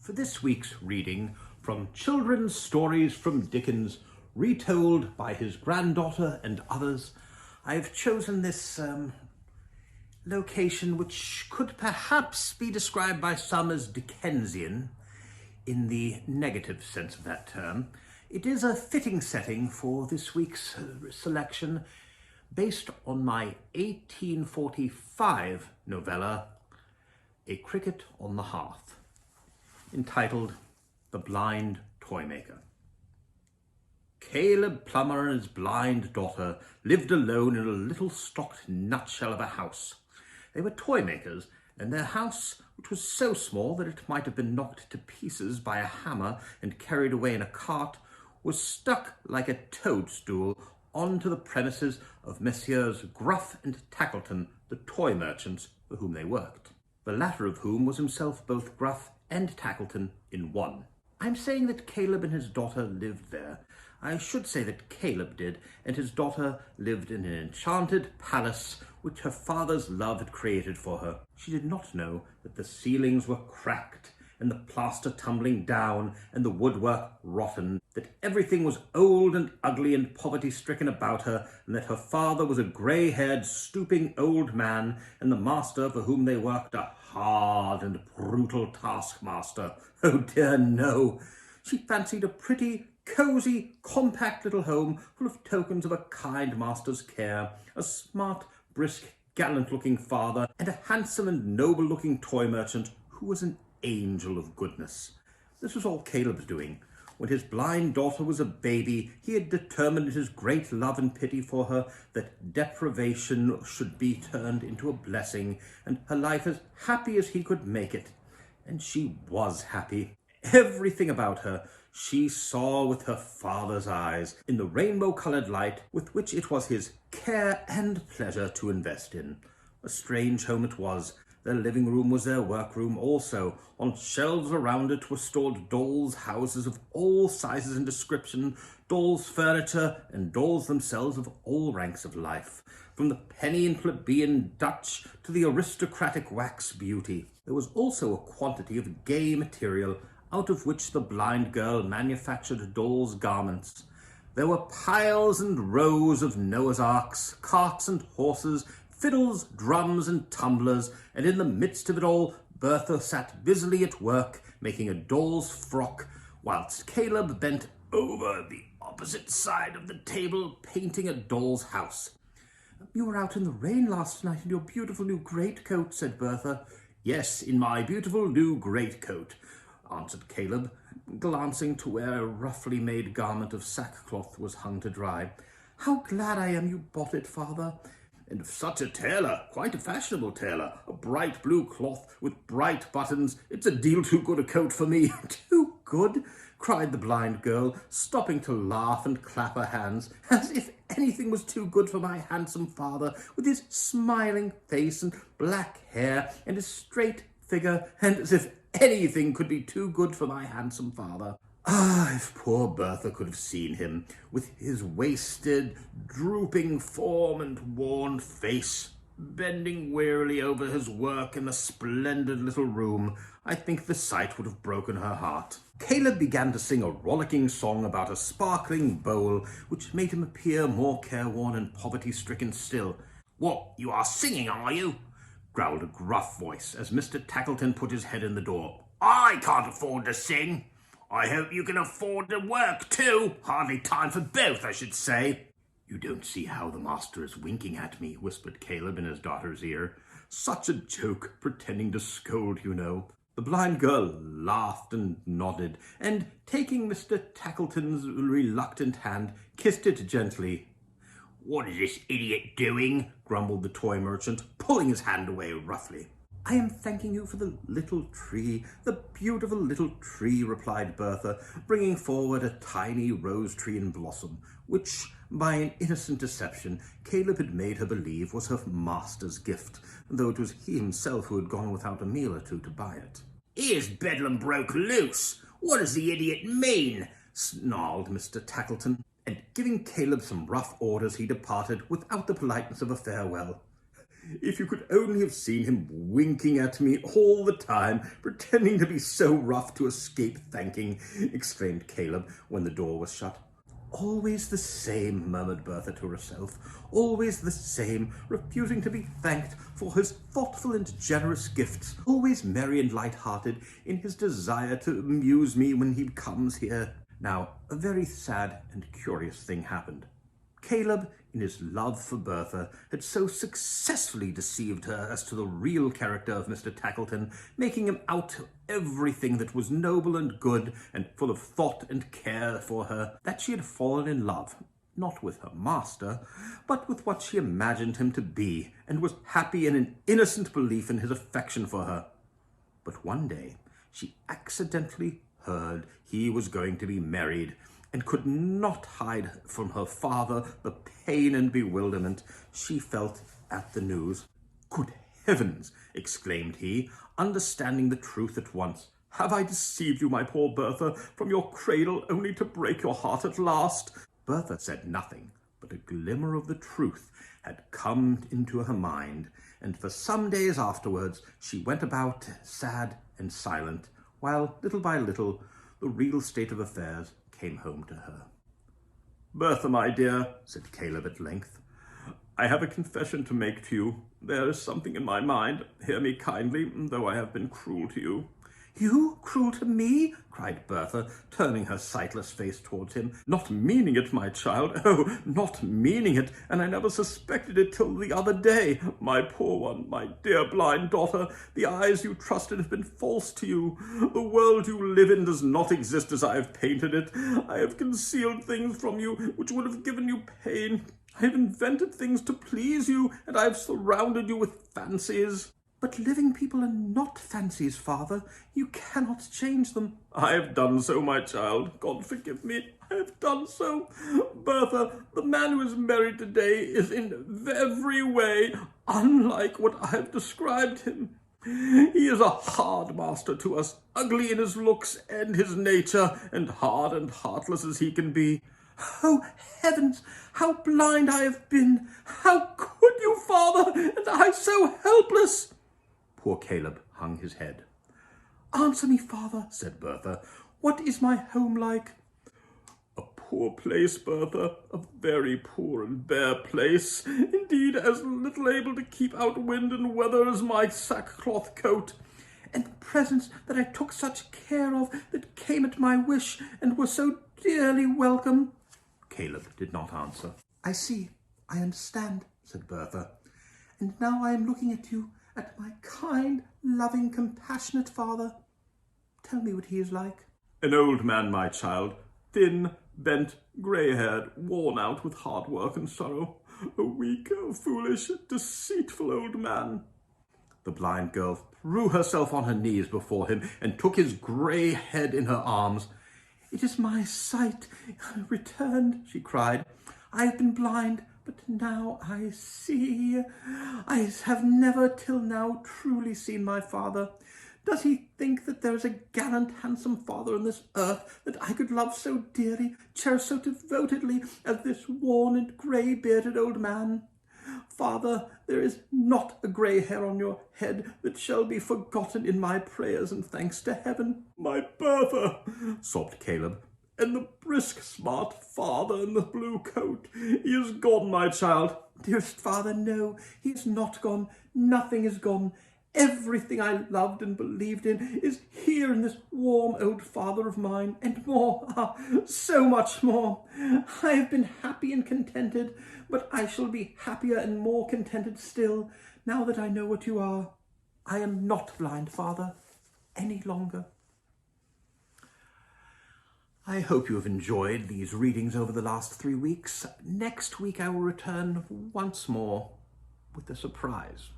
for this week's reading from Children's Stories from Dickens, retold by his granddaughter and others, I have chosen this location which could perhaps be described by some as Dickensian, in the negative sense of that term. It is a fitting setting for this week's selection, based on my 1845 novella, A Cricket on the Hearth, entitled The Blind Toymaker. Caleb Plummer and his blind daughter lived alone in a little stocked nutshell of a house. They were toymakers, and their house, which was so small that it might have been knocked to pieces by a hammer and carried away in a cart, was stuck like a toadstool onto the premises of Messrs. Gruff and Tackleton, the toy merchants for whom they worked, the latter of whom was himself both Gruff and Tackleton in one. I'm saying that Caleb and his daughter lived there. I should say that Caleb did, and his daughter lived in an enchanted palace which her father's love had created for her. She did not know that the ceilings were cracked, and the plaster tumbling down, and the woodwork rotten, that everything was old and ugly and poverty-stricken about her, and that her father was a grey-haired, stooping old man, and the master for whom they worked a hard and brutal taskmaster. Oh dear, no! She fancied a pretty, cosy, compact little home full of tokens of a kind master's care, a smart, brisk, gallant-looking father, and a handsome and noble-looking toy merchant who was an angel of goodness. This was all Caleb's doing. When his blind daughter was a baby, he had determined in his great love and pity for her that deprivation should be turned into a blessing, and her life as happy as he could make it. And she was happy. Everything about her she saw with her father's eyes, in the rainbow-coloured light with which it was his care and pleasure to invest in. A strange home it was. Their living room was their workroom also. On shelves around it were stored dolls' houses of all sizes and description, dolls' furniture, and dolls themselves of all ranks of life, from the penny and plebeian Dutch to the aristocratic wax beauty. There was also a quantity of gay material, out of which the blind girl manufactured dolls' garments. There were piles and rows of Noah's arks, carts and horses, fiddles, drums, and tumblers, and in the midst of it all, Bertha sat busily at work, making a doll's frock, whilst Caleb bent over the opposite side of the table, painting a doll's house. "You were out in the rain last night in your beautiful new greatcoat," said Bertha. "Yes, in my beautiful new greatcoat," answered Caleb, glancing to where a roughly made garment of sackcloth was hung to dry. "How glad I am you bought it, father." "And of such a tailor, quite a fashionable tailor, a bright blue cloth with bright buttons. It's a deal too good a coat for me." "Too good?" cried the blind girl, stopping to laugh and clap her hands, "as if anything was too good for my handsome father, with his smiling face and black hair and his straight figure, and as if anything could be too good for my handsome father." Ah, if poor Bertha could have seen him, with his wasted, drooping form and worn face, bending wearily over his work in the splendid little room, I think the sight would have broken her heart. Caleb began to sing a rollicking song about a sparkling bowl, which made him appear more careworn and poverty-stricken still. "What, you are singing, are you?" growled a gruff voice, as Mr. Tackleton put his head in the door. "I can't afford to sing. I hope you can afford to work too. Hardly time for both, I should say." "You don't see how the master is winking at me," whispered Caleb in his daughter's ear. "Such a joke, pretending to scold, you know." The blind girl laughed and nodded, and, taking Mr. Tackleton's reluctant hand, kissed it gently. "What is this idiot doing?" grumbled the toy merchant, pulling his hand away roughly. "I am thanking you for the little tree, the beautiful little tree," replied Bertha, bringing forward a tiny rose tree in blossom, which, by an innocent deception, Caleb had made her believe was her master's gift, though it was he himself who had gone without a meal or two to buy it. "Here's Bedlam broke loose. What does the idiot mean?" snarled Mr. Tackleton, and giving Caleb some rough orders, he departed without the politeness of a farewell. If you could only have seen him winking at me all the time, pretending to be so rough to escape thanking, exclaimed Caleb when the door was shut. Always the same, murmured Bertha to herself. Always the same, refusing to be thanked for his thoughtful and generous gifts. Always merry and light-hearted in his desire to amuse me when he comes here. Now, a very sad and curious thing happened. Caleb, in his love for Bertha, had so successfully deceived her as to the real character of Mr. Tackleton, making him out everything that was noble and good and full of thought and care for her, that she had fallen in love, not with her master, but with what she imagined him to be, and was happy in an innocent belief in his affection for her. But one day she accidentally heard he was going to be married, and could not hide from her father the pain and bewilderment she felt at the news. "Good heavens!" exclaimed he, understanding the truth at once. "Have I deceived you, my poor Bertha, from your cradle only to break your heart at last?" Bertha said nothing, but a glimmer of the truth had come into her mind, and for some days afterwards she went about sad and silent, while little by little the real state of affairs came home to her. "Bertha, my dear," said Caleb at length, "I have a confession to make to you. There is something in my mind. Hear me kindly, though I have been cruel to you." "You cruel to me?" cried Bertha, turning her sightless face towards him. "Not meaning it, my child. Oh, not meaning it, and I never suspected it till the other day. My poor one, my dear blind daughter, the eyes you trusted have been false to you. The world you live in does not exist as I have painted it. I have concealed things from you which would have given you pain. I have invented things to please you, and I have surrounded you with fancies." "But living people are not fancies, father. You cannot change them." "I have done so, my child. God forgive me. I have done so. Bertha, the man who is married today is in every way unlike what I have described him. He is a hard master to us, ugly in his looks and his nature, and hard and heartless as he can be." "Oh, heavens, how blind I have been! How could you, father, and I so helpless!" Poor Caleb hung his head. "Answer me, father," said Bertha. "What is my home like?" "A poor place, Bertha, a very poor and bare place, indeed as little able to keep out wind and weather as my sackcloth coat." "And presents that I took such care of, that came at my wish, and were so dearly welcome." Caleb did not answer. "I see, I understand," said Bertha. "And now I am looking at you, at my kind, loving, compassionate father. Tell me what he is like." "An old man, my child, thin, bent, grey-haired, worn out with hard work and sorrow. A weak, foolish, deceitful old man." The blind girl threw herself on her knees before him and took his grey head in her arms. "It is my sight returned," she cried. "I have been blind, but now I see. I have never till now truly seen my father. Does he think that there is a gallant, handsome father on this earth that I could love so dearly, cherish so devotedly as this worn and grey-bearded old man? Father, there is not a grey hair on your head that shall be forgotten in my prayers and thanks to heaven." "My Bertha," sobbed Caleb, "and the brisk, smart father in the blue coat. He is gone, my child." "Dearest father, no, he is not gone. Nothing is gone. Everything I loved and believed in is here in this warm old father of mine, and more, so much more. I have been happy and contented, but I shall be happier and more contented still, now that I know what you are. I am not blind, father, any longer." I hope you have enjoyed these readings over the last 3 weeks. Next week I will return once more with a surprise.